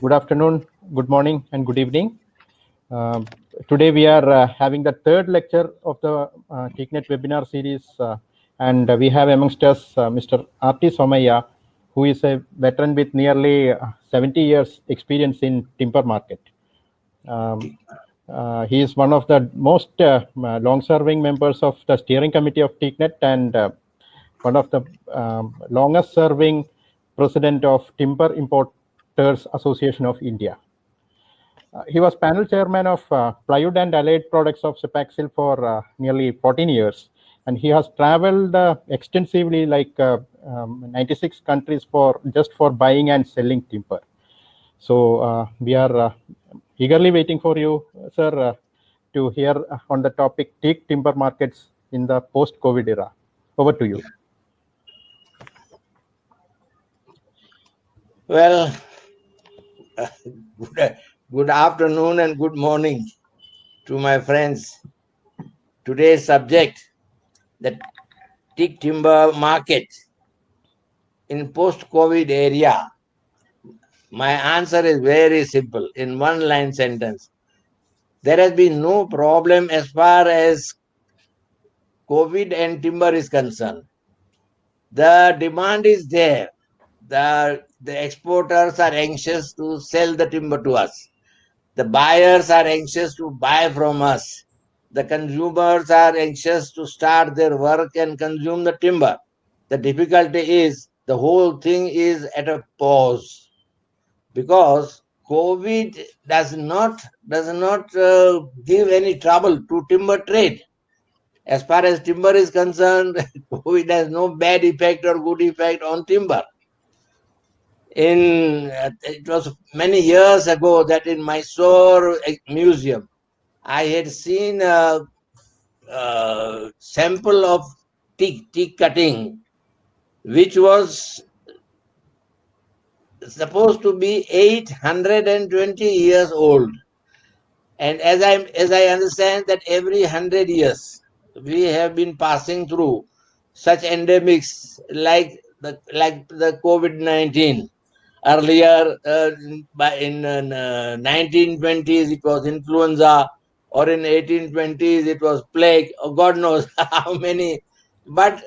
Good afternoon, good morning, and good evening. Uh, Today we are having the third lecture of the TeakNet webinar series, and we have amongst us Mr. R.T. Somaya, who is a veteran with nearly 70 years experience in timber market. He is one of the most long-serving members of the steering committee of TeakNet and one of the longest-serving president of Timber Importers Association of India. He was panel chairman of plywood and allied products of Cepaxil for nearly 14 years. And he has traveled extensively, like 96 countries for buying and selling timber. So we are eagerly waiting for you, sir, to hear on the topic teak timber markets in the post-COVID era. Over to you. Well, good afternoon and good morning to my friends. Today's subject, the teak timber market in post-COVID area. My answer is very simple in one line sentence. There has been no problem as far as COVID and timber is concerned. The demand is there. The exporters are anxious to sell the timber to us. The buyers are anxious to buy from us. The consumers are anxious to start their work and consume the timber. The difficulty is the whole thing is at a pause because COVID does not give any trouble to timber trade. As far as timber is concerned, COVID has no bad effect or good effect on timber. It was many years ago that in Mysore Museum, I had seen a sample of teak cutting, which was supposed to be 820 years old. And as I understand that every 100 years we have been passing through such endemics like the COVID-19. Earlier, in 1920s, it was influenza, or in 1820s, it was plague, or God knows how many. But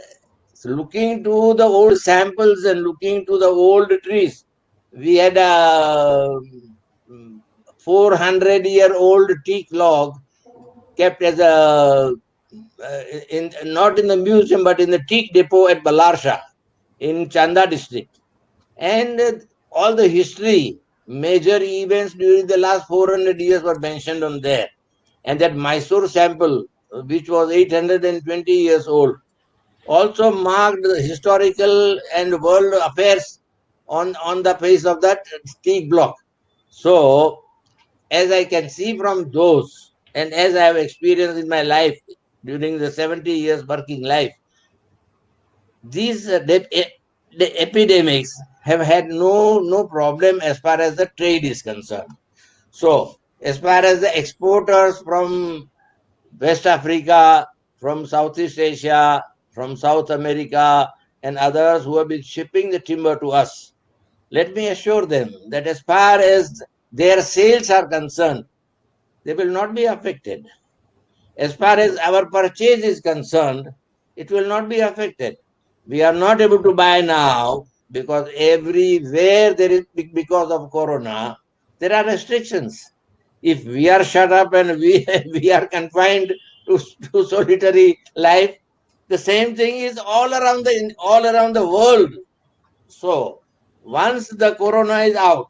looking to the old samples and looking to the old trees, we had a 400-year-old teak log kept as not in the museum, but in the teak depot at Balarsha in Chanda district. And all the history, major events during the last 400 years were mentioned on there. And that Mysore sample, which was 820 years old, also marked the historical and world affairs on the face of that teak block. So, as I can see from those, and as I have experienced in my life during the 70 years working life, these the epidemics have had no problem as far as the trade is concerned. So as far as the exporters from West Africa, from Southeast Asia, from South America, and others who have been shipping the timber to us, let me assure them that as far as their sales are concerned, they will not be affected. As far as our purchase is concerned, it will not be affected. We are not able to buy now because everywhere there is, because of corona, there are restrictions. If we are shut up and we are confined to solitary life, the same thing is all around the world. So once the corona is out,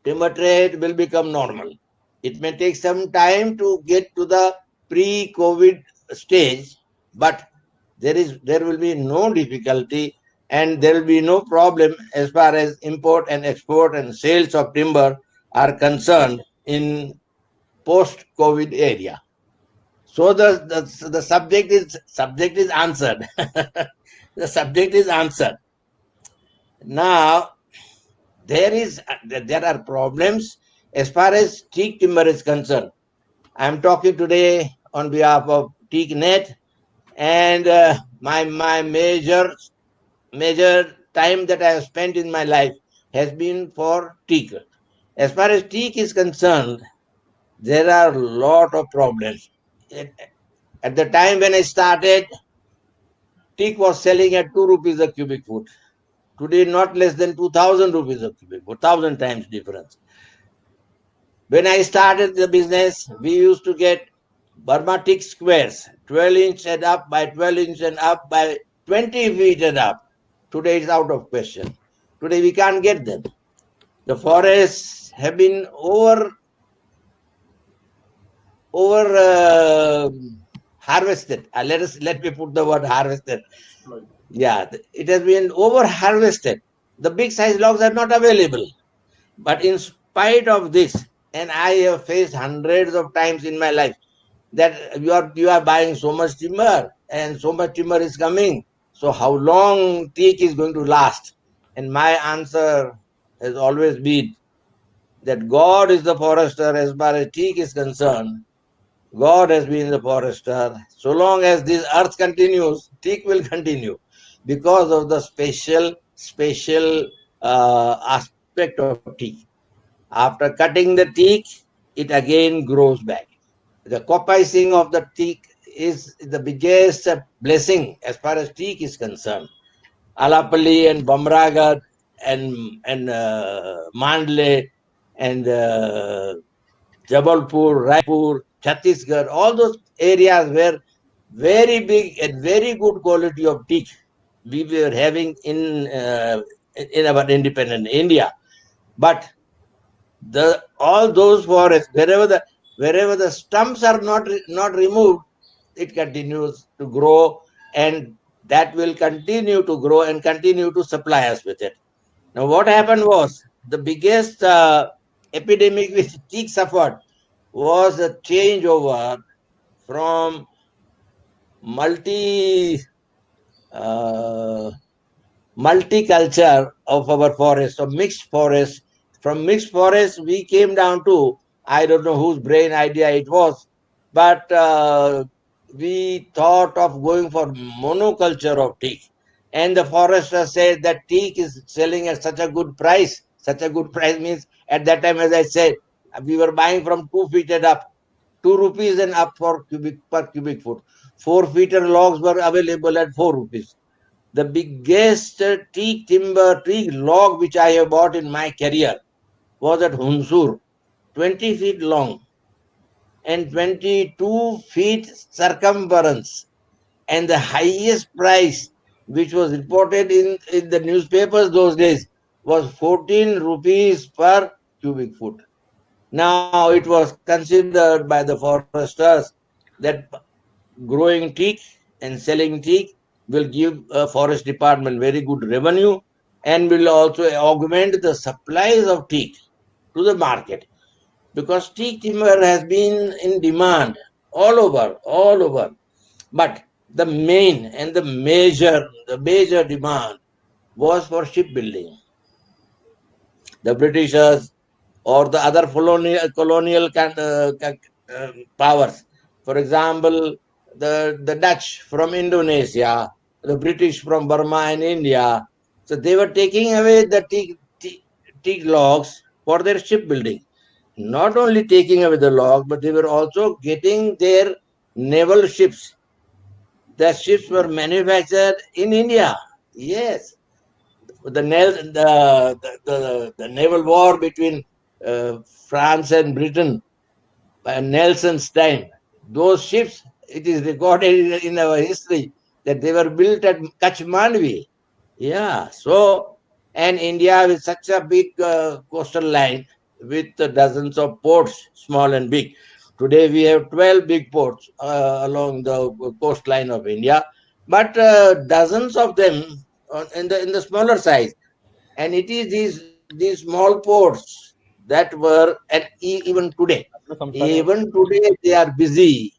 timber trade will become normal. It may take some time to get to the pre-COVID stage, but there will be no difficulty and there will be no problem as far as import and export and sales of timber are concerned in post-COVID area. So the subject is answered. The subject is answered. Now there are problems as far as teak timber is concerned. I'm talking today on behalf of TeakNet, and my major time that I have spent in my life has been for teak. As far as teak is concerned, there are a lot of problems. At the time when I started, teak was selling at 2 rupees a cubic foot. Today, not less than 2,000 rupees a cubic foot, 1,000 times difference. When I started the business, we used to get Burma teak squares, 12 inch and up by 12 inch and up by 20 feet and up. Today it's out of question. Today we can't get them. The forests have been over harvested. Let me put the word harvested. Yeah, it has been over harvested. The big size logs are not available. But in spite of this, and I have faced hundreds of times in my life that you are buying so much timber and so much timber is coming. So how long teak is going to last? And my answer has always been that God is the forester as far as teak is concerned. God has been the forester. So long as this earth continues, teak will continue because of the special aspect of teak. After cutting the teak, it again grows back. The coppicing of the teak is the biggest blessing as far as teak is concerned. Alapalli and Bamragarh and Mandle and Jabalpur, Raipur, Chhattisgarh, all those areas were very big and very good quality of teak we were having in our independent India. But all those forests, wherever the stumps are not removed, it continues to grow, and that will continue to grow and continue to supply us with it. Now, what happened was the biggest epidemic which teak suffered was a changeover from multi uh, multiculture of our forest, or mixed forest. From mixed forest, we came down to, I don't know whose brain idea it was, but we thought of going for monoculture of teak. And the forester said that teak is selling at such a good price. Such a good price means at that time, as I said, we were buying from 2 feet and up, 2 rupees and up per cubic foot. 4-feeter logs were available at 4 rupees. The biggest teak log which I have bought in my career was at Hunsur, 20 feet long and 22 feet circumference. And the highest price which was reported in the newspapers those days was 14 rupees per cubic foot. Now it was considered by the foresters that growing teak and selling teak will give a forest department very good revenue and will also augment the supplies of teak to the market, because teak timber has been in demand all over. But the main and the major demand was for shipbuilding. The Britishers or the other colonial powers. For example, the Dutch from Indonesia, the British from Burma and India. So they were taking away the teak logs for their shipbuilding. Not only taking away the log, but they were also getting their naval ships. The ships were manufactured in India. Yes, the naval war between France and Britain by Nelson's time. Those ships, it is recorded in our history that they were built at Kachmanvi. Yeah, so, and India with such a big coastal line with dozens of ports, small and big. Today we have 12 big ports along the coastline of India, but dozens of them in the smaller size. And it is these small ports that were, and even today they are busy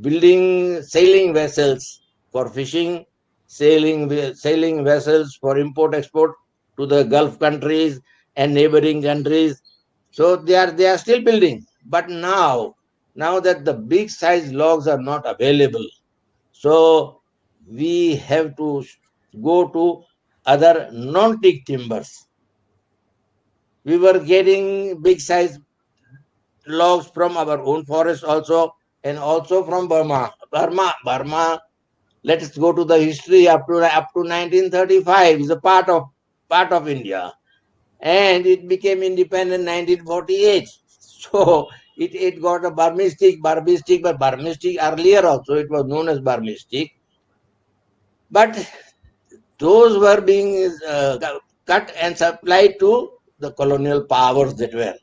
building sailing vessels for fishing, sailing vessels for import export to the Gulf countries and neighboring countries. So they are still building. But now that the big size logs are not available, so we have to go to other non-teak timbers. We were getting big size logs from our own forest also, and also from Burma. Burma. Let us go to the history up to 1935. Is a part of India, and it became independent 1948. So it got a Burmese teak, but Burmese teak earlier also it was known as Burmese teak. But those were being cut and supplied to the colonial powers that were.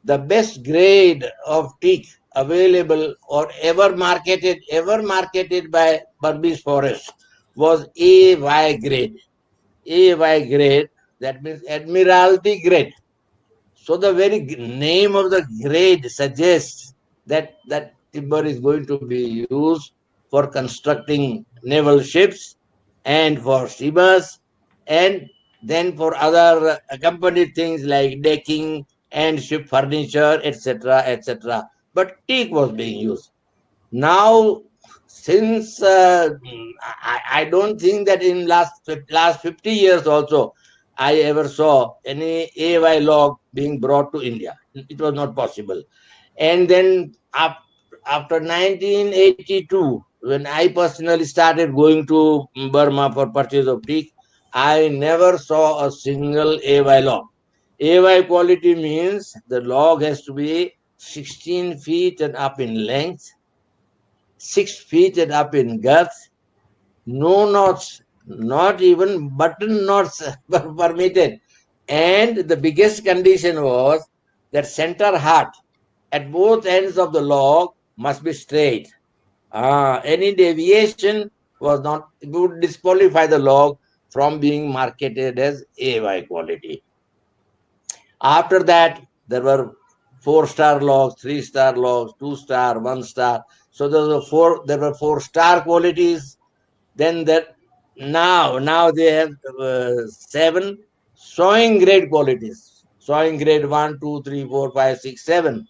The best grade of teak available or ever marketed by Burmese Forest was AY grade. AY grade, that means Admiralty grade. So the very name of the grade suggests that that timber is going to be used for constructing naval ships and for steamers, and then for other accompanied things like decking and ship furniture, etc., etc. But teak was being used. Now, since I don't think that in last 50 years also I ever saw any AY log being brought to India. It was not possible. And then after 1982, when I personally started going to Burma for purchase of teak, I never saw a single AY log. AY quality means the log has to be 16 feet and up in length, 6 feet and up in girth, no knots, not even button knots were permitted. And the biggest condition was that center heart at both ends of the log must be straight. Any deviation would disqualify the log from being marketed as AY quality. After that, there were 4-star logs, 3-star logs, 2-star, 1-star. So there were 4-star qualities. Then now they have 7 sawing grade qualities. Sawing grade 1, 2, 3, 4, 5, 6, 7.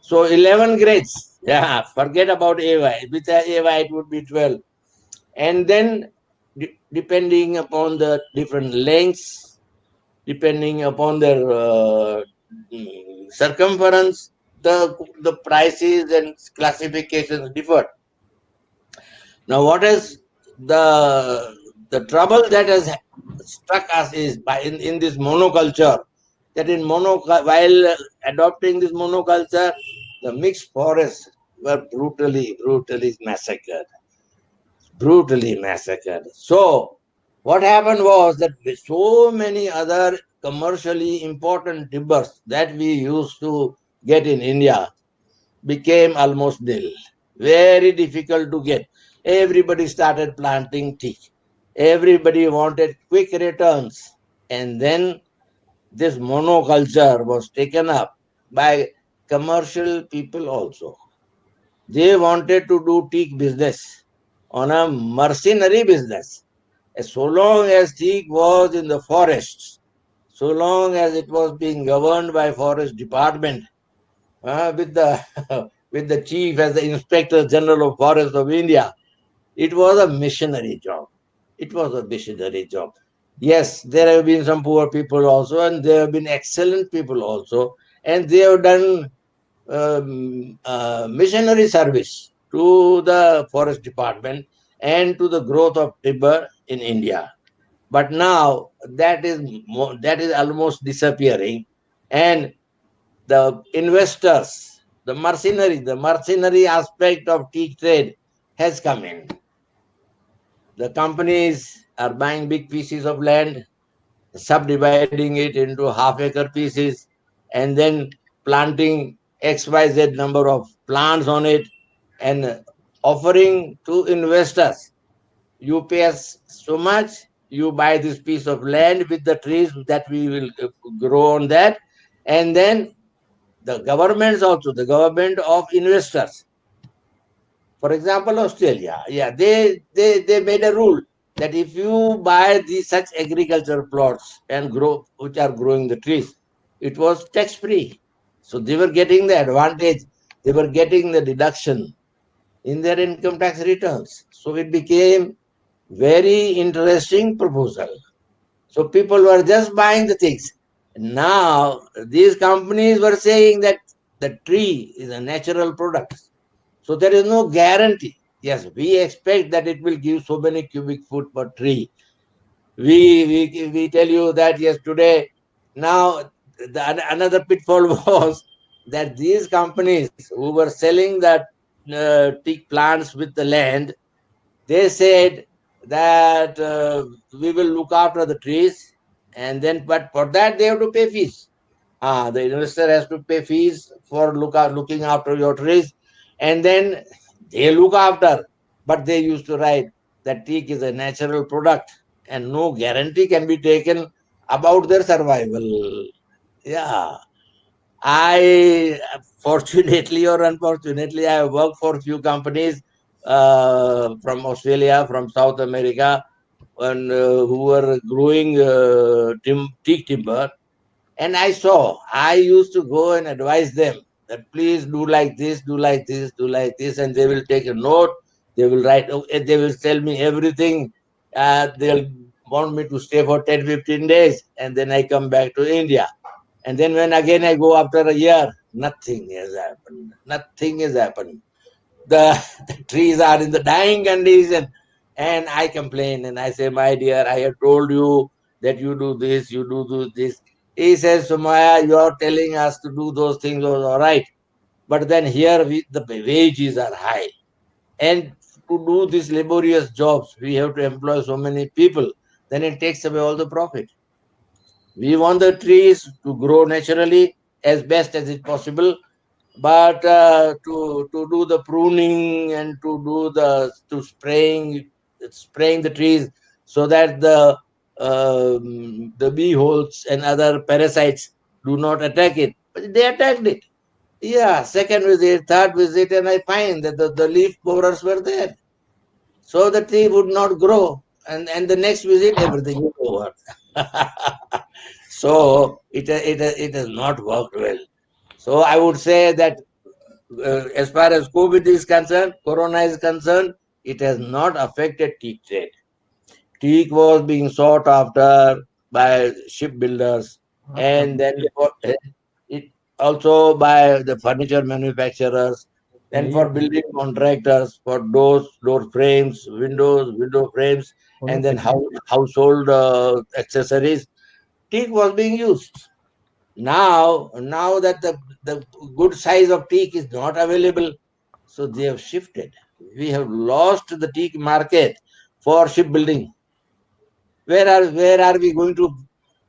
So 11 grades. Yeah, forget about AY. With AY, it would be 12. And then depending upon the different lengths, depending upon their circumference, the prices and classifications differ. Now, what is the trouble that has struck us is in this monoculture, that while adopting this monoculture, the mixed forests were brutally massacred. Brutally massacred. So, what happened was that with so many other commercially important timbers that we used to get in India became almost nil. Very difficult to get. Everybody started planting teak. Everybody wanted quick returns. And then this monoculture was taken up by commercial people also. They wanted to do teak business on a mercenary business. So long as teak was in the forests, so long as it was being governed by forest department, with the with the chief as the Inspector General of Forests of India, it was a missionary job. It was a missionary job. Yes, there have been some poor people also, and there have been excellent people also, and they have done missionary service to the forest department and to the growth of timber in India. But now that is almost disappearing, and the investors, the mercenary aspect of teak trade has come in. The companies are buying big pieces of land, subdividing it into half-acre pieces, and then planting XYZ number of plants on it and offering to investors. You pay us so much, you buy this piece of land with the trees that we will grow on that, and then the governments also, the government of investors. For example, Australia, yeah, they made a rule that if you buy these such agriculture plots and grow, which are growing the trees, it was tax free. So they were getting the advantage, they were getting the deduction in their income tax returns. So it became very interesting proposal. So people were just buying the things Now, these companies were saying that the tree is a natural product. So there is no guarantee. Yes, we expect that it will give so many cubic foot per tree. We tell you that yes, today, now another pitfall was that these companies who were selling that teak plants with the land, they said that we will look after the trees, and then but for that they have to pay fees. The investor has to pay fees for looking after your trees, and then they look after. But they used to write that teak is a natural product, and no guarantee can be taken about their survival. Yeah, I fortunately or unfortunately, I worked for a few companies from Australia, from South America, and who were growing teak timber. And I used to go and advise them that please do like this, do like this, do like this, and they will take a note. They will write, they will tell me everything. They'll want me to stay for 10, 15 days, and then I come back to India. And then when again I go after a year, nothing has happened. Nothing has happened. The, the trees are in the dying condition. And I complain and I say, my dear, I have told you that you do this, you do this. He says, Sumaya, you are telling us to do those things, was all right. But then here the wages are high. And to do these laborious jobs, we have to employ so many people. Then it takes away all the profit. We want the trees to grow naturally as best as it possible, but to do the pruning and to spraying the trees so that the bee holes and other parasites do not attack it. But they attacked it. Yeah, second visit, third visit, and I find that the leaf borers were there. So the tree would not grow. And the next visit, everything is over. So it has not worked well. So I would say that as far as COVID is concerned, Corona is concerned, it has not affected teak trade. Teak was being sought after by shipbuilders, and then it also by the furniture manufacturers, and for building contractors, for doors, door frames, window frames, and then household accessories. Teak was being used. Now that the good size of teak is not available, so they have shifted. We have lost the teak market for shipbuilding. Where are we going to?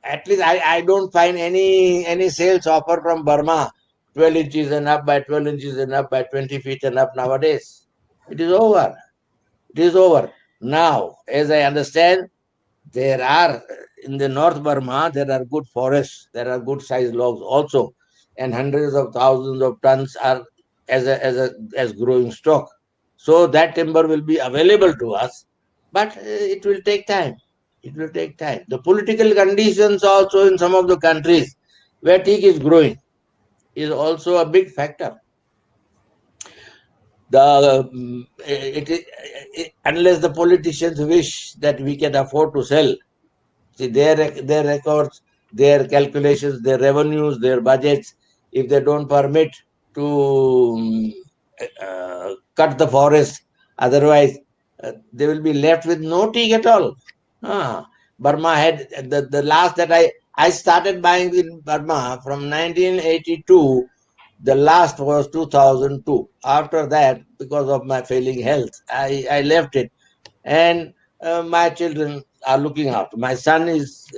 At least I don't find any sales offer from Burma 12 inches and up by 12 inches and up by 20 feet and up nowadays. It is over. It is over. Now, as I understand, there are in the North Burma, there are good forests, there are good sized logs also, and hundreds of thousands of tons are as growing stock. So that timber will be available to us, but it will take time. It will take time. The political conditions also in some of the countries where teak is growing is also a big factor. Unless the politicians wish that we can afford to sell, see their records, their calculations, their revenues, their budgets. If they don't permit to cut the forest, otherwise they will be left with no teak at all. Burma had the last that I started buying in Burma from 1982. The last was 2002. After that, because of my failing health, I left it. And my children are looking after. My son is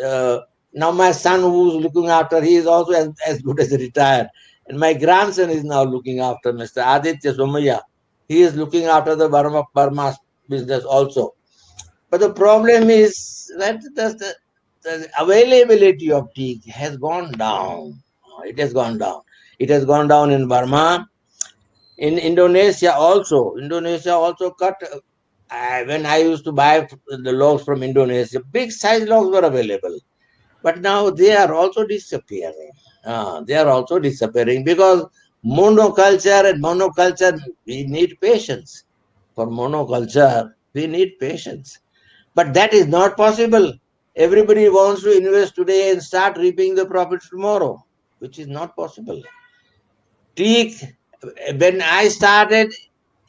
now my son who's looking after. He is also as good as retired, and my grandson is now looking after Mr. Aditya Somaya. He is looking after the Burma business also. But the problem is that the availability of teak has gone down. It has gone down. It has gone down in Burma. In Indonesia also. Indonesia also cut. When I used to buy the logs from Indonesia, big size logs were available. But now they are also disappearing. They are also disappearing because monoculture, we need patience. For monoculture, we need patience. But that is not possible. Everybody wants to invest today and start reaping the profits tomorrow, which is not possible. Teak, when I started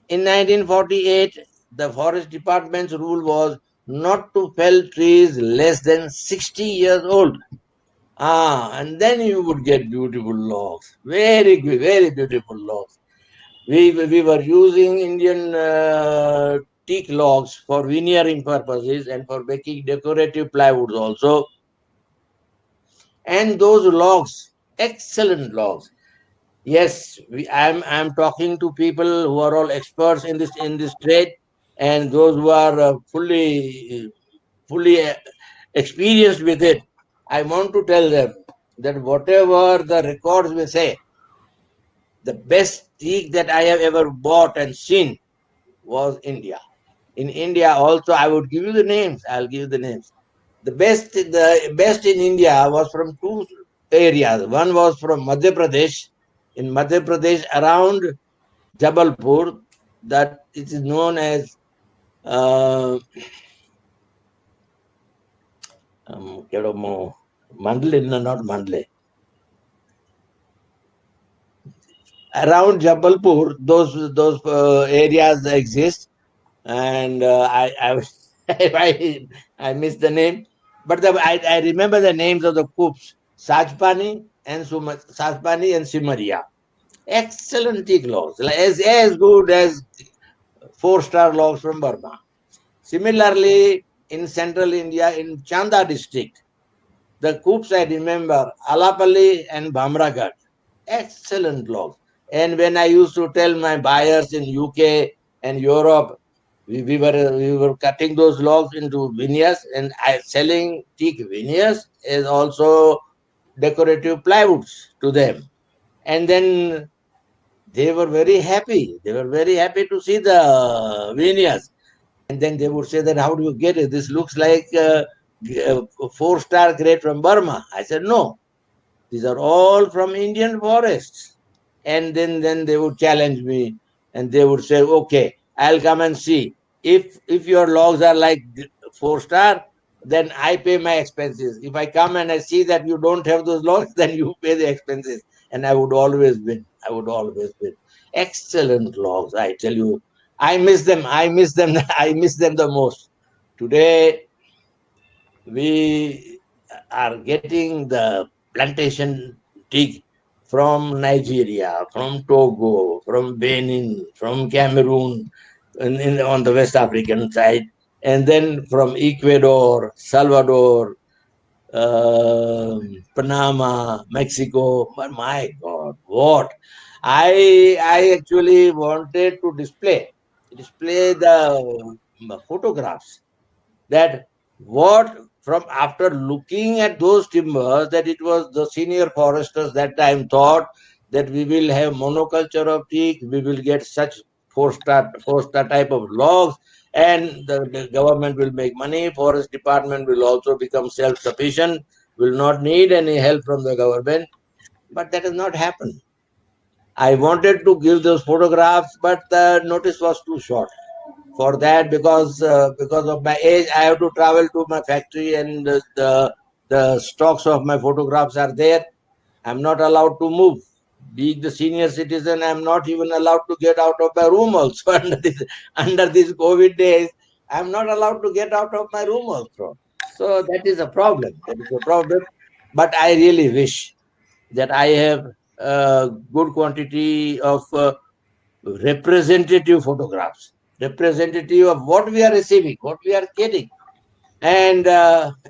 in 1948, the forest department's rule was not to fell trees less than 60 years old. And then you would get beautiful logs, very, very beautiful logs. We were using Indian teak logs for veneering purposes and for making decorative plywoods also. And those logs, excellent logs. Yes, I'm talking to people who are all experts in this trade, and those who are fully experienced with it. I want to tell them that whatever the records may say, the best teak that I have ever bought and seen was India. In India also, I would give you the names. I'll give you the names. The best in India was from two areas. One was from Madhya Pradesh. In Madhya Pradesh, around Jabalpur, that it is known as Mandle, no, not Mandle. Around Jabalpur, those areas exist, and I missed the name, but I remember the names of the coops: Sajpani and Sajpani and Simaria. Excellent teak logs, as good as 4-star logs from Burma. Similarly, in central India, in Chanda district, the coops I remember, Alapalli and Bhamragarh, excellent logs. And when I used to tell my buyers in UK and Europe, we were cutting those logs into veneers, and selling teak veneers is also decorative plywoods to them. And then they were very happy. They were very happy to see the veneers. And then they would say that, how do you get it? This looks like a 4-star grade from Burma. I said, no, these are all from Indian forests. And then they would challenge me, and they would say, okay, I'll come and see. If your logs are like 4-star, then I pay my expenses. If I come and I see that you don't have those logs, then you pay the expenses. And I would always win. I would always win. Excellent logs, I tell you. I miss them. I miss them. I miss them the most. Today, we are getting the plantation teak from Nigeria, from Togo, from Benin, from Cameroon, on the West African side, and then from Ecuador, Salvador, Panama, Mexico. But my God, what I actually wanted to display the photographs, that what from after looking at those timbers, that it was the senior foresters that time thought that we will have monoculture of teak, we will get such four star type of logs, and the government will make money, forest department will also become self-sufficient, will not need any help from the government. But that has not happened. I wanted to give those photographs, but the notice was too short for that, because of my age. I have to travel to my factory, and the stocks of my photographs are there. I'm not allowed to move. Being the senior citizen, I'm not even allowed to get out of my room also. Under these COVID days, I'm not allowed to get out of my room also. So that is a problem. That is a problem. But I really wish that I have a good quantity of representative photographs, representative of what we are receiving, what we are getting. And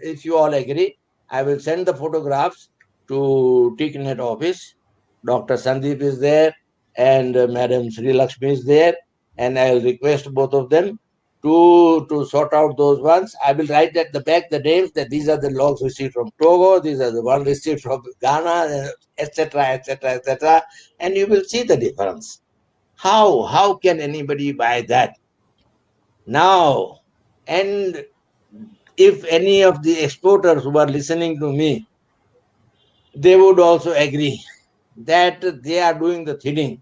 if you all agree, I will send the photographs to TICNET office. Dr. Sandeep is there, and Madam Sri Lakshmi is there, and I will request both of them to sort out those ones. I will write at the back the names, that these are the logs received from Togo, these are the ones received from Ghana, etc., etc., etc., and you will see the difference. How can anybody buy that now? And if any of the exporters who are listening to me, they would also agree that they are doing the thinning.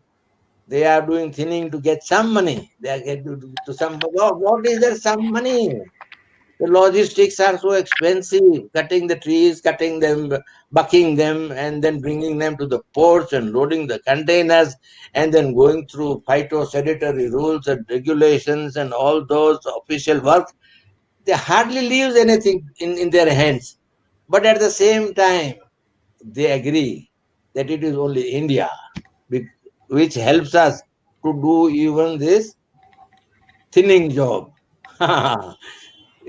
They are doing thinning to get some money. They are getting to some. What is there some money? The logistics are so expensive, cutting the trees, cutting them, bucking them, and then bringing them to the ports and loading the containers, and then going through phytosanitary rules and regulations and all those official work. They hardly leaves anything in their hands. But at the same time, they agree that it is only India which helps us to do even this thinning job.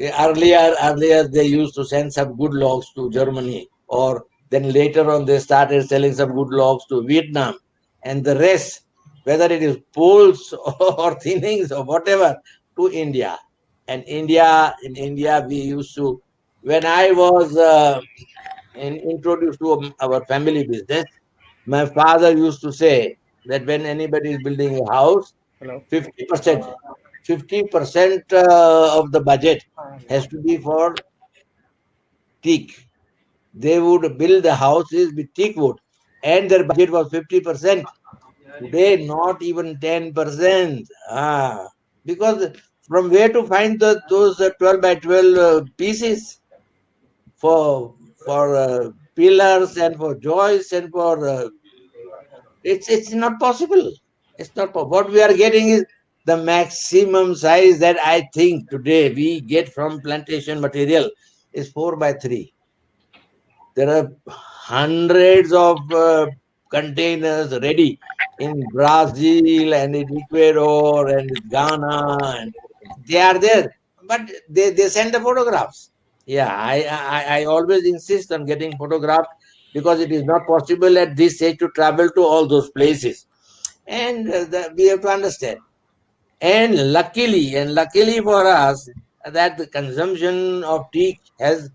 Earlier they used to send some good logs to Germany, or then later on they started selling some good logs to Vietnam, and the rest, whether it is poles or thinnings or whatever, to India. And in India we used to, when I was introduced to our family business, my father used to say that when anybody is building a house, 50%, 50% of the budget has to be for teak. They would build the houses with teak wood, and their budget was 50%. Today, not even 10%. Because from where to find those 12 by 12 pieces for pillars and for joists and for it's not possible. It's not what we are getting is the maximum size that I think today we get from plantation material is 4 by 3. There are hundreds of containers ready in Brazil and in Ecuador and in Ghana, and they are there, but they send the photographs. Yeah, I always insist on getting photographed because it is not possible at this stage to travel to all those places, and we have to understand. And luckily for us, that the consumption of teak has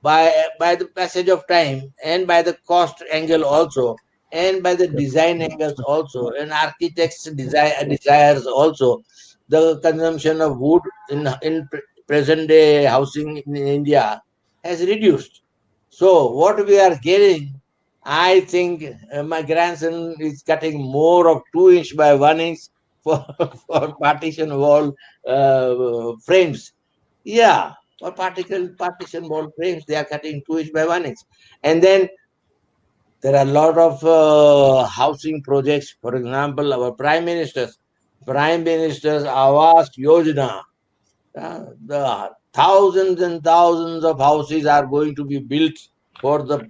by the passage of time and by the cost angle also and by the design angles also and architects desires also, the consumption of wood in present day housing in India has reduced. So what we are getting, I think my grandson is cutting more of 2 inch by 1 inch for, for partition wall frames. Yeah, or partition wall frames, they are cutting 2 inch by 1 inch. And then there are a lot of housing projects. For example, our Prime Minister's Awas Yojana, the thousands and thousands of houses are going to be built for the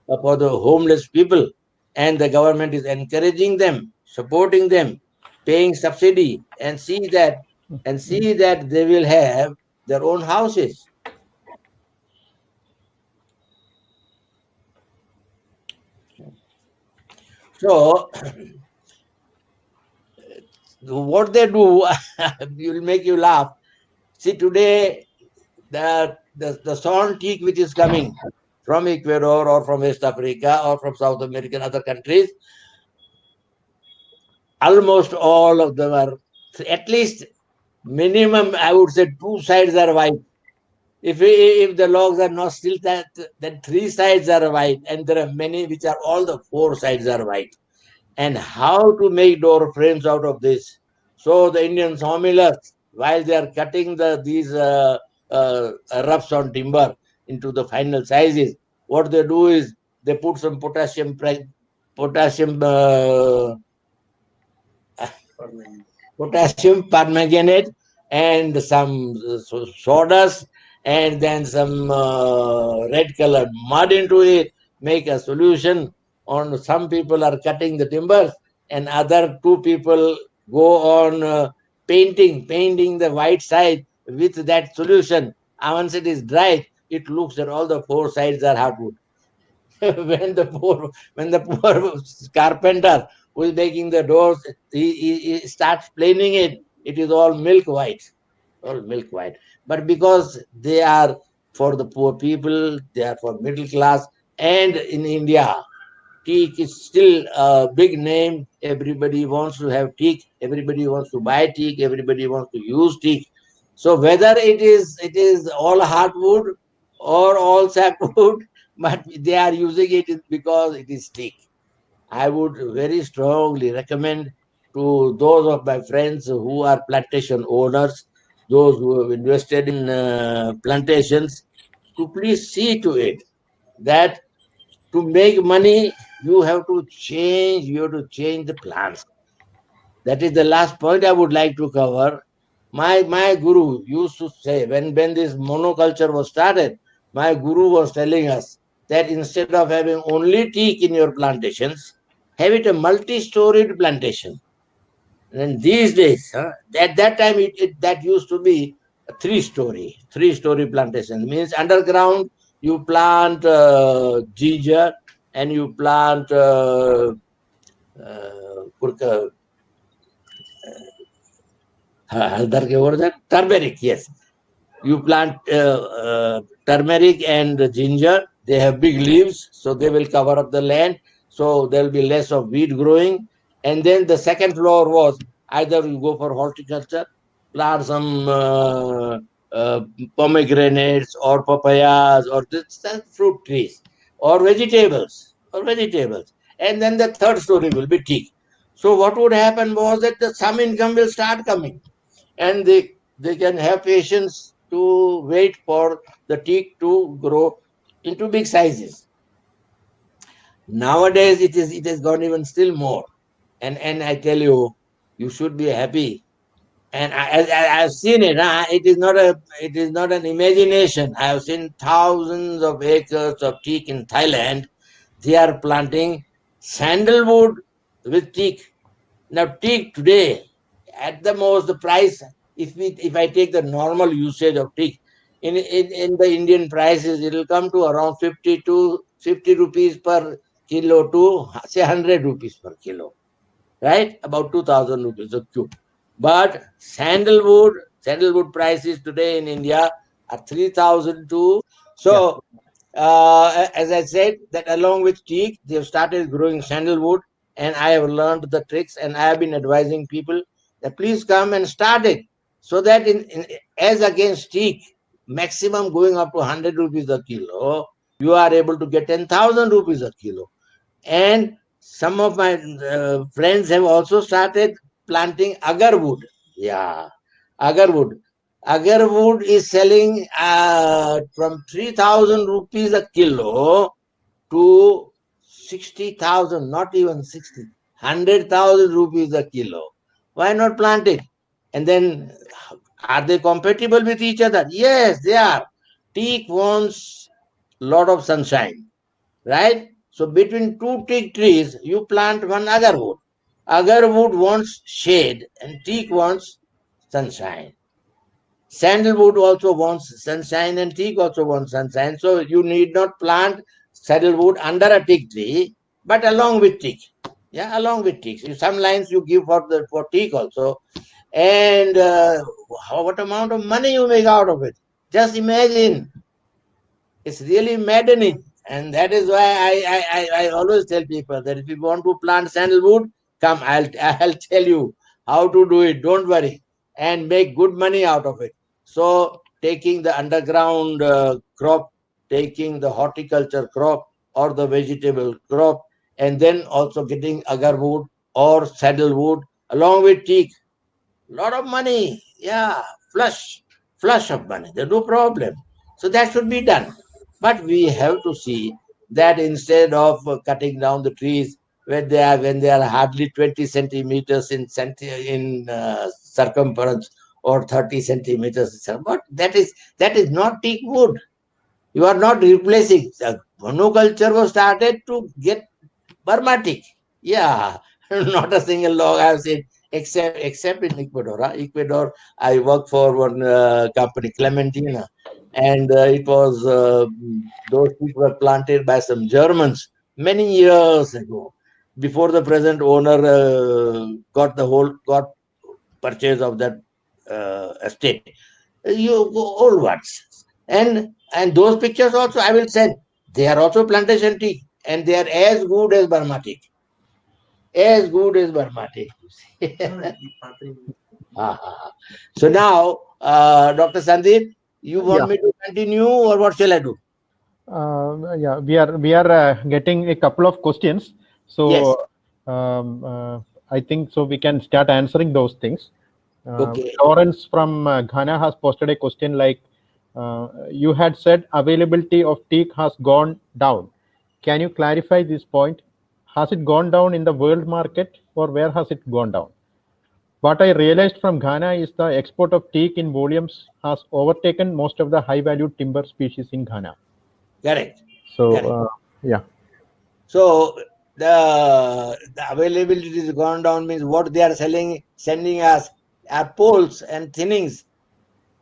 homeless people, and the government is encouraging them, supporting them, paying subsidy, and see that they will have their own houses. So what they do will make you laugh. See, today the sawn teak which is coming from Ecuador or from West Africa or from South American other countries, almost all of them are, at least minimum, I would say, two sides are white. If the logs are not still that, then three sides are white, and there are many which are all the four sides are white. And how to make door frames out of this? So the Indian sawmillers, while they are cutting these roughs on timber into the final sizes, what they do is they put some potassium permanganate and some sawdust and then some red colored mud into it, make a solution. On some people are cutting the timbers, and other two people go on painting the white side with that solution. Once it is dry, it looks that all the four sides are hardwood. When the poor carpenter who is making the doors, he starts planing it. It is all milk white. But because they are for the poor people, they are for middle class, and in India, teak is still a big name. Everybody wants to have teak. Everybody wants to buy teak. Everybody wants to use teak. So whether it is all hardwood or all sapwood, but they are using it because it is teak. I would very strongly recommend to those of my friends who are plantation owners those who have invested in plantations to please see to it that to make money, you have to change the plants. That is the last point I would like to cover. My guru used to say, when this monoculture was started, my guru was telling us that instead of having only teak in your plantations, have it a multi-storied plantation. And these days, at that time, that used to be a three-story plantation. Means underground, you plant ginger and you plant turmeric. Yes, you plant turmeric and ginger. They have big leaves, so they will cover up the land. So there will be less of weed growing. And then the second floor was either you go for horticulture, plant some pomegranates or papayas or fruit trees or vegetables. And then the third story will be teak. So what would happen was that some income will start coming, and they can have patience to wait for the teak to grow into big sizes. Nowadays it has gone even still more, and I tell you, you should be happy. And I've seen it. It is not an imagination. I have seen thousands of acres of teak in Thailand. They are planting sandalwood with teak. Now teak today, at the most, the price, if I take the normal usage of teak, in the Indian prices, it will come to around 50 rupees per kilo to say 100 rupees per kilo, right? About 2,000 rupees a cube. But sandalwood prices today in India are 3,000 to. So, as I said, that along with teak, they have started growing sandalwood, and I have learned the tricks, and I have been advising people that please come and start it, so that as against teak, maximum going up to 100 rupees a kilo, you are able to get 10,000 rupees a kilo. And some of my friends have also started planting agarwood. Yeah, agarwood. Agarwood is selling from 3,000 rupees a kilo to 60,000, not even 60, 100,000 rupees a kilo. Why not plant it? And then, are they compatible with each other? Yes, they are. Teak wants lot of sunshine, right? So between two teak trees, you plant one agarwood. Agarwood wants shade and teak wants sunshine. Sandalwood also wants sunshine and teak also wants sunshine. So you need not plant sandalwood under a teak tree, but along with teak. Yeah, along with teak. Some lines you give for teak also. And what amount of money you make out of it? Just imagine. It's really maddening. And that is why I always tell people that if you want to plant sandalwood, come, I'll tell you how to do it. Don't worry. And make good money out of it. So taking the underground crop, taking the horticulture crop or the vegetable crop, and then also getting agarwood or saddlewood along with teak. Lot of money. Yeah, flush of money. There's no problem. So that should be done. But we have to see that instead of cutting down the trees when they are hardly 20 centimeters in circumference or 30 centimeters, but that is not teak wood. You are not replacing. Monoculture was started to get Burma teak. Yeah, not a single log I have seen except in Ecuador. Ecuador, I work for one company, Clementina, and it was those people were planted by some Germans many years ago, before the present owner got purchase of that estate. Old ones, and those pictures also I will send. They are also plantation tea, and they are as good as Burma tea. As good as Burma tea. So now, Dr. Sandeep, you want me to continue, or what shall I do? Yeah, we are getting a couple of questions. So Yes. I think so we can start answering those things. Okay. Lawrence from Ghana has posted a question like, you had said availability of teak has gone down. Can you clarify this point? Has it gone down in the world market, or where has it gone down? What I realized from Ghana is the export of teak in volumes has overtaken most of the high value timber species in Ghana. Correct. So, Correct. yeah. So the availability is gone down means what they are sending us are poles and thinnings,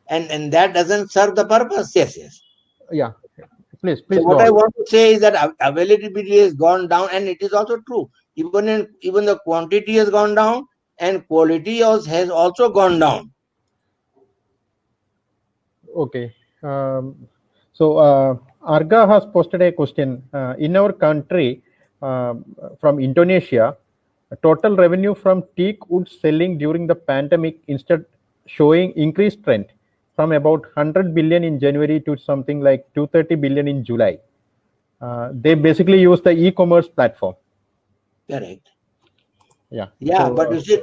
and that doesn't serve the purpose. Yes, yes. Yeah. Please, So please go what I on. want to say is that availability has gone down, and it is also true. Even the quantity has gone down, and quality has also gone down. Okay. So Arga has posted a question. In our country, from Indonesia, total revenue from teak wood selling during the pandemic instead showing increased trend from about 100 billion in January to something like 230 billion in July. They basically use the e-commerce platform. Correct. Yeah. Yeah, So but you see,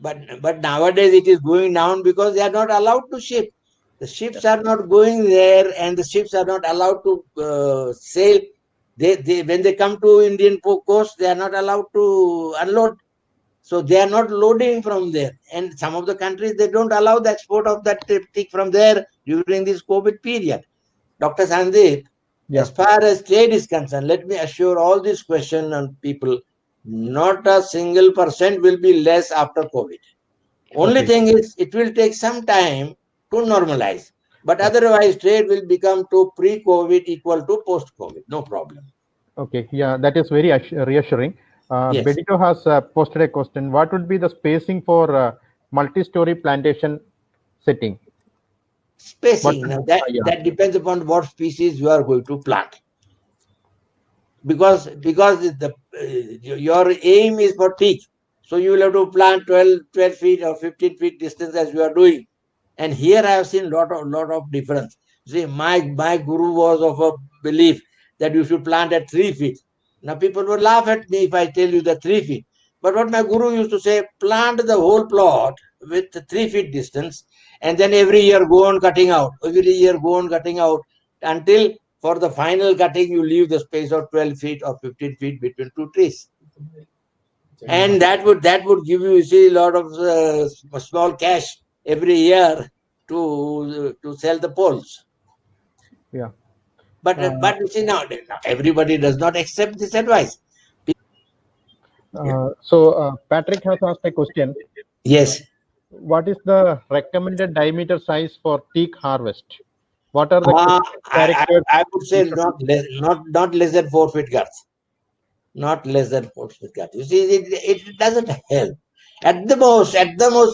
but nowadays it is going down because they are not allowed to ship. The ships are not going there, and the ships are not allowed to sail. They when they come to Indian coast, they are not allowed to unload. So they are not loading from there. And some of the countries they don't allow the export of that triptych from there during this COVID period. Dr. Sandeep, yeah. as far as trade is concerned, let me assure all these questions on people, not a single percent will be less after COVID. Only Okay. thing is, it will take some time to normalize. But Yeah. otherwise, trade will become to pre-COVID equal to post-COVID. No problem. Okay, yeah, that is very reassuring. Yes. Benito has posted a question. What would be the spacing for multi-story plantation setting? What? Spacing. Now Yeah. that depends upon what species you are going to plant. Because your aim is for teak. So you will have to plant 12 feet or 15 feet distance as you are doing. And here I have seen lot of difference. See, my guru was of a belief that you should plant at 3 feet. Now people will laugh at me if I tell you the 3 feet. But what my guru used to say, plant the whole plot with 3 feet distance, and then every year go on cutting out. Every year go on cutting out until for the final cutting you leave the space of 12 feet or 15 feet between two trees. And that would give you see a lot of small cash every year to sell the poles. Yeah. But you see now everybody does not accept this advice. So Patrick has asked a question. Yes. What is the recommended diameter size for teak harvest? What are the I characters I would we say should look for? not less than 4 feet girth. Not less than 4 feet girth. You see, it doesn't help. At the most,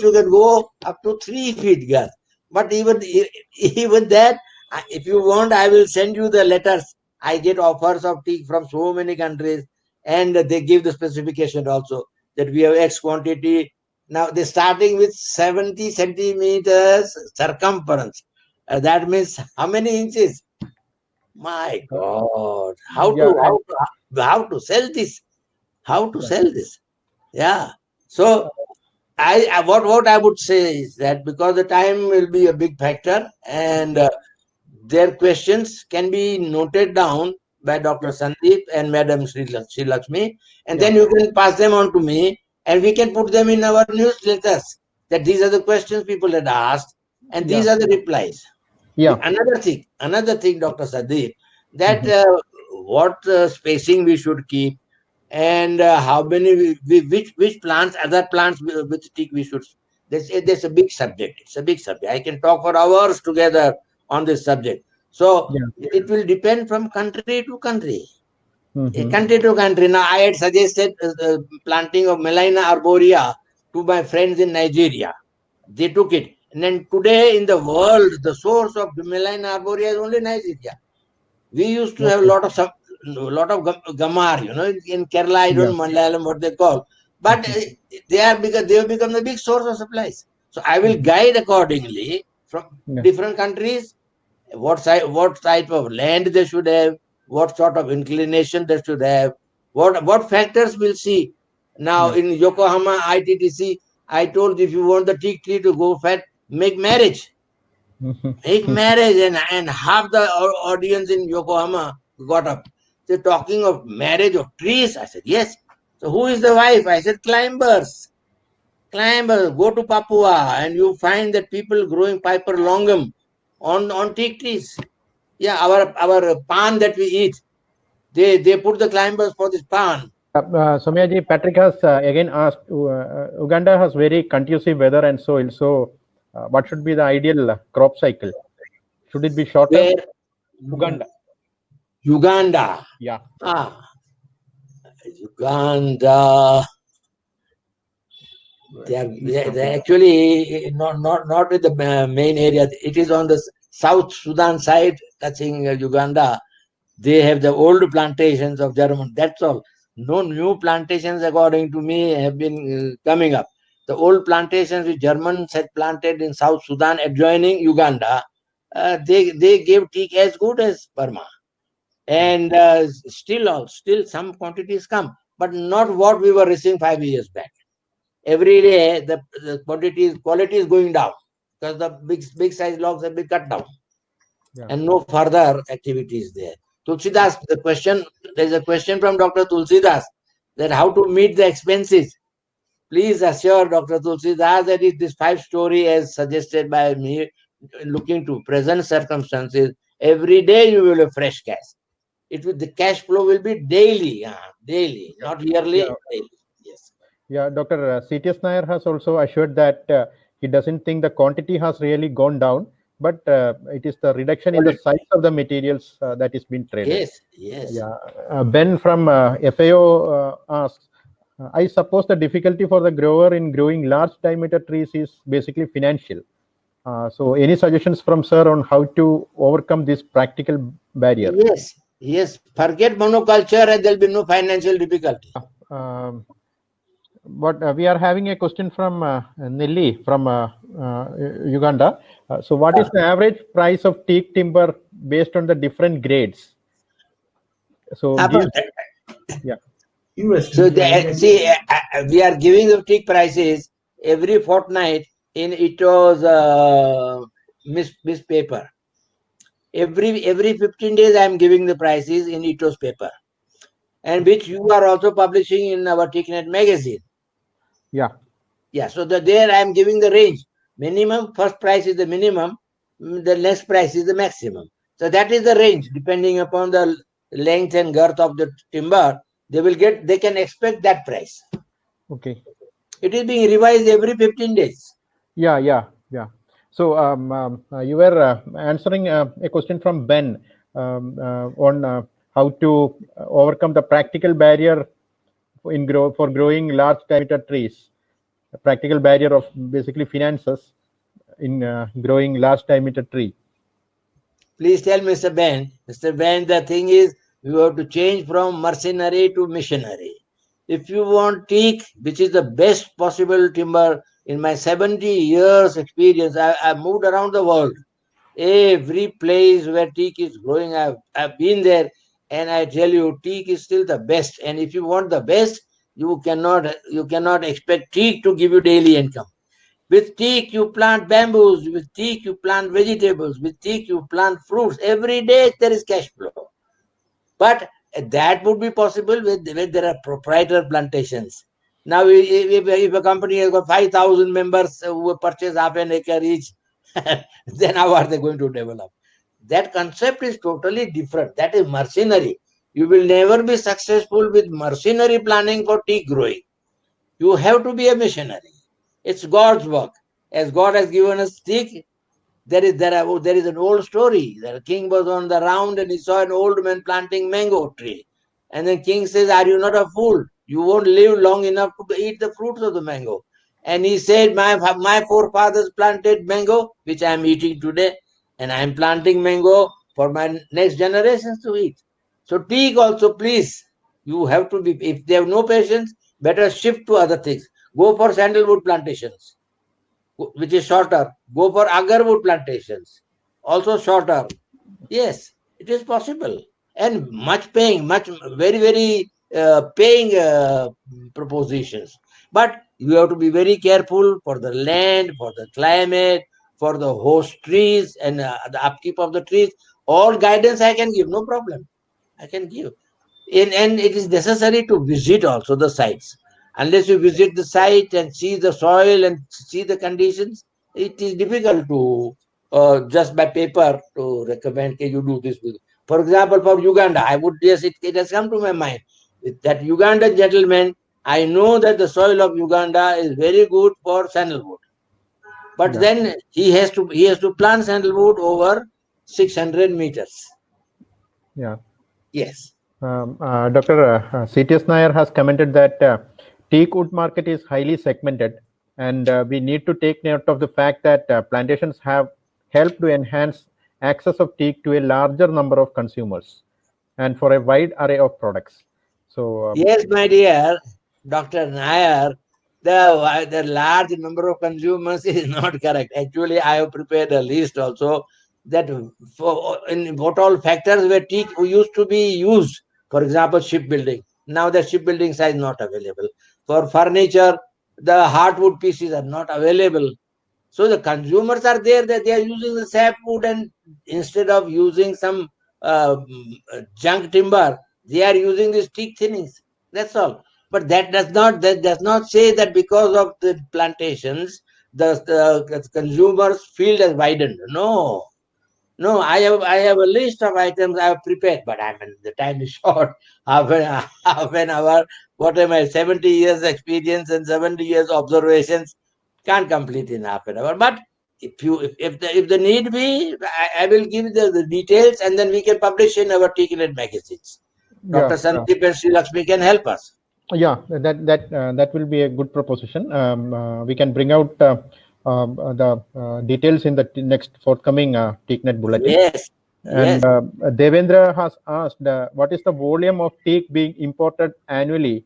you can go up to 3 feet girth. But even that, if you want, I will send you the letters. I get offers of teak from so many countries, and they give the specification also that we have X quantity. Now they're starting with 70 centimeters circumference. That means how many inches? My God, Yeah, and how to sell this? How to sell this? Yeah. So what I would say is that because the time will be a big factor, and their questions can be noted down by Dr. yeah, Sandeep and Madam Sri Lakshmi, and yeah, then you can pass them on to me, and we can put them in our newsletters. That these are the questions people had asked, and yeah, these are the replies. yeah. Another thing, Dr. Sandeep, that Mhm. what spacing we should keep, and how many which plants, other plants with teak we should. There's a big subject. It's a big subject. I can talk for hours together on this subject. So Yeah. it will depend from country to country. Hmm. Country to country. Now I had suggested planting of Melina arborea to my friends in Nigeria. They took it. And then today in the world, the source of Melina arborea is only Nigeria. We used to have a Okay. lot of gamar, in Kerala, I Yeah. don't Malayalam what they call, but Mhm. they have become the big source of supplies. So I will Mhm. guide accordingly from Yeah. different countries what type of land they should have, what sort of inclination they should have, what factors we'll see. Now Yeah. in Yokohama ITTC, I told, if you want the teak tree to go fat, make marriage. Make marriage, and half the audience in Yokohama got up. They're talking of marriage of trees. I said, yes. So who is the wife? I said, climbers. Climbers. Go to Papua and you find that people growing Piper longum on teak trees. Yeah, our pan that we eat, they put the climbers for this pan. Soumyaji, Patrick has again asked, Uganda has very conducive weather and soil. So, what should be the ideal crop cycle? Should it be shorter? Where? Uganda. Uganda. Yeah. Uganda. They're actually not in the main area. It is on the South Sudan side, touching Uganda. They have the old plantations of German. That's all. No new plantations, according to me, have been coming up. The old plantations which Germans had planted in South Sudan adjoining Uganda, they gave teak as good as Burma. And still some quantities come, but not what we were receiving 5 years back. Every day the quality is going down because the big size logs have been cut down. Yeah. And no further activities there. Tulsidas, there's a question from Dr. Tulsidas that how to meet the expenses. Please assure Dr. Tulsidas that if this 5-story as suggested by me, looking to present circumstances, every day you will have fresh cash. The cash flow will be daily, not yearly, daily. Yes. Yeah, Dr. C.T.S. Nair has also assured that he doesn't think the quantity has really gone down, but it is the reduction in the size of the materials that is being traded. Yes. Yeah. Ben from FAO asks, I suppose the difficulty for the grower in growing large diameter trees is basically financial. So any suggestions from sir on how to overcome this practical barrier? Yes. Forget monoculture and there'll be no financial difficulty. But we are having a question from Nelly from Uganda. So what is the average price of teak timber based on the different grades? So yeah. So we are giving the teak prices every fortnight in Ito's Miss paper. Every 15 days I am giving the prices in Ito's paper, and which you are also publishing in our TeakNet magazine. Yeah. So there I am giving the range. Minimum, first price is the minimum, the next price is the maximum. So that is the range. Depending upon the length and girth of the timber, they can expect that price. Okay. It is being revised every 15 days. Yeah. So you were answering a question from Ben on how to overcome the practical barrier for growing large diameter trees. A practical barrier of basically finances in growing large diameter tree. Please tell Mr. Ben. Mr. Ben, the thing is, you have to change from mercenary to missionary. If you want teak, which is the best possible timber, in my 70 years experience, I moved around the world. Every place where teak is growing, I've been there, and I tell you, teak is still the best. And if you want the best, you cannot expect teak to give you daily income. With teak, you plant bamboos. With teak, you plant vegetables. With teak, you plant fruits. Every day there is cash flow. But that would be possible when there are proprietor plantations. Now, if a company has got 5,000 members who purchase half an acre each, then how are they going to develop? That concept is totally different. That is mercenary. You will never be successful with mercenary planning for tea growing. You have to be a missionary. It's God's work. As God has given us teak, there is an old story. The king was on the round and he saw an old man planting mango tree. And the king says, are you not a fool? You won't live long enough to eat the fruits of the mango. And he said, my forefathers planted mango, which I am eating today, and I am planting mango for my next generations to eat. So teak also, please, you have to be, if they have no patience, better shift to other things. Go for sandalwood plantations, which is shorter. Go for agarwood plantations, also shorter. Yes, it is possible. And very, very paying propositions. But you have to be very careful for the land, for the climate, for the host trees and the upkeep of the trees. All guidance I can give, no problem. I can give. And it is necessary to visit also the sites. Unless you visit the site and see the soil and see the conditions, it is difficult to just by paper to recommend, can you do this? For example, for Uganda, I would just, it has come to my mind that Ugandan gentleman, I know that the soil of Uganda is very good for sandalwood. But Yeah. then he has to plant sandalwood over 600 meters. Yeah. Yes. Dr. CTS Nair has commented that teak wood market is highly segmented, and we need to take note of the fact that plantations have helped to enhance access of teak to a larger number of consumers and for a wide array of products. So, Yes, my dear Dr. Nair, the large number of consumers is not correct. Actually, I have prepared a list also that for in what all factors where teak used to be used. For example, shipbuilding. Now the shipbuilding size not available. For furniture, the hardwood pieces are not available. So the consumers are there that they are using the sapwood, and instead of using some junk timber, they are using these teak thinnings. That's all. But that does not say that because of the plantations, the consumers' field has widened. No, no. I have a list of items I have prepared, but I mean the time is short. Half an hour. What am I? 70 years experience and 70 years observations can't complete in half an hour. But if the need be, I will give the details, and then we can publish in our TKNet magazines. yeah, Dr. Sandeep and Sri Lakshmi can help us. that will be a good proposition. We can bring out the details in the next forthcoming TeakNet bulletin. Yes. And Yes. Devendra has asked, what is the volume of teak being imported annually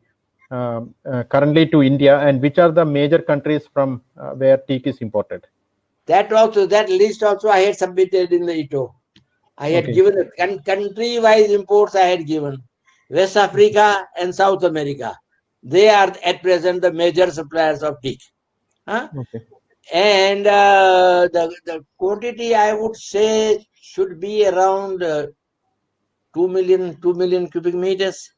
currently to India, and which are the major countries from where teak is imported? That list also I had submitted in the ITO. I had Okay. given the country-wise imports. I had given West Africa and South America. They are at present the major suppliers of teak. Huh? Okay. And the quantity I would say should be around 2 million cubic meters.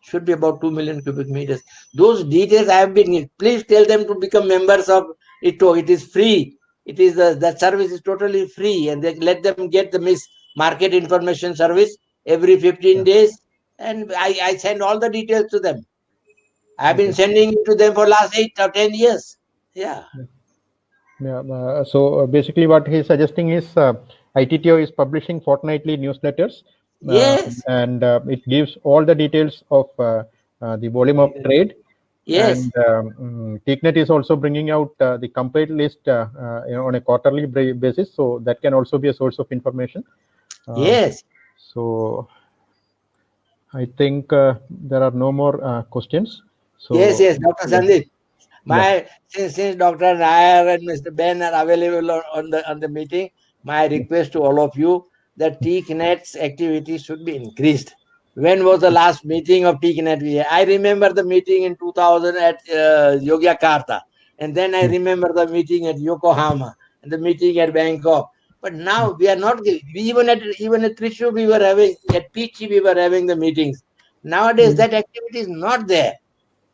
Should be about 2 million cubic meters. Those details I have been. Please tell them to become members of ITO. It is free. It is the service is totally free, and they let them get the market information service every 15 days. And I send all the details to them. I've been sending it to them for last 8 or 10 years. Yeah. Yeah. So basically, what he's suggesting is ITTO is publishing fortnightly newsletters, Yes. and it gives all the details of the volume of trade. Yes. And TeakNet is also bringing out the complete list on a quarterly basis, so that can also be a source of information. Yes. So I think there are no more questions. So Yes, Dr. Sandeep. yeah. Since Dr. Nair and Mr. Ben are available on the meeting, my request to all of you that TeakNet's activity should be increased. When was the last meeting of TeakNet? I remember the meeting in 2000 at Yogyakarta, and then I remember the meeting at Yokohama and the meeting at Bangkok. But now we are not. Even at Trishu we were having, at Pichi we were having the meetings. Nowadays that activity is not there.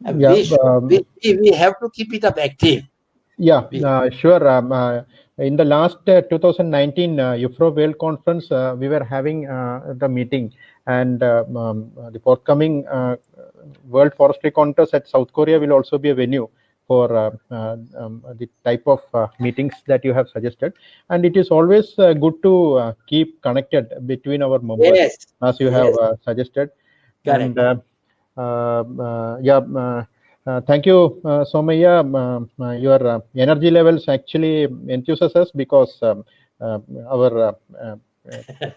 Yeah. We have to keep it up active. Yeah, sure. In the last 2019 UFRO World Conference, we were having the meeting, and the forthcoming World Forestry Congress at South Korea will also be a venue for the type of meetings that you have suggested. And it is always good to keep connected between our members, Yes. as you have suggested. Correct. And thank you, Somaya. Your energy levels actually enthuses us, because our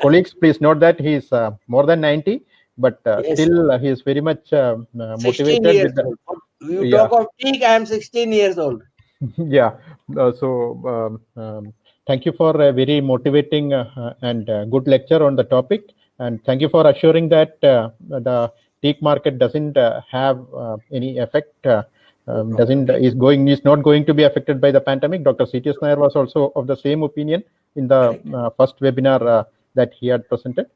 colleagues, please note that he is more than 90, but still he is very much motivated. 16 years old. You talk of peak, I am 16 years old. Yeah. Thank you for a very motivating and good lecture on the topic. And thank you for assuring that the teak market doesn't have any effect is not going to be affected by the pandemic. Dr. C.T.S. Nair was also of the same opinion in the first webinar that he had presented,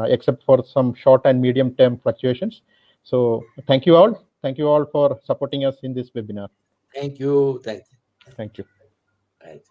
except for some short and medium term fluctuations. So thank you all. Thank you all for supporting us in this webinar. Thank you. Thank you. Right.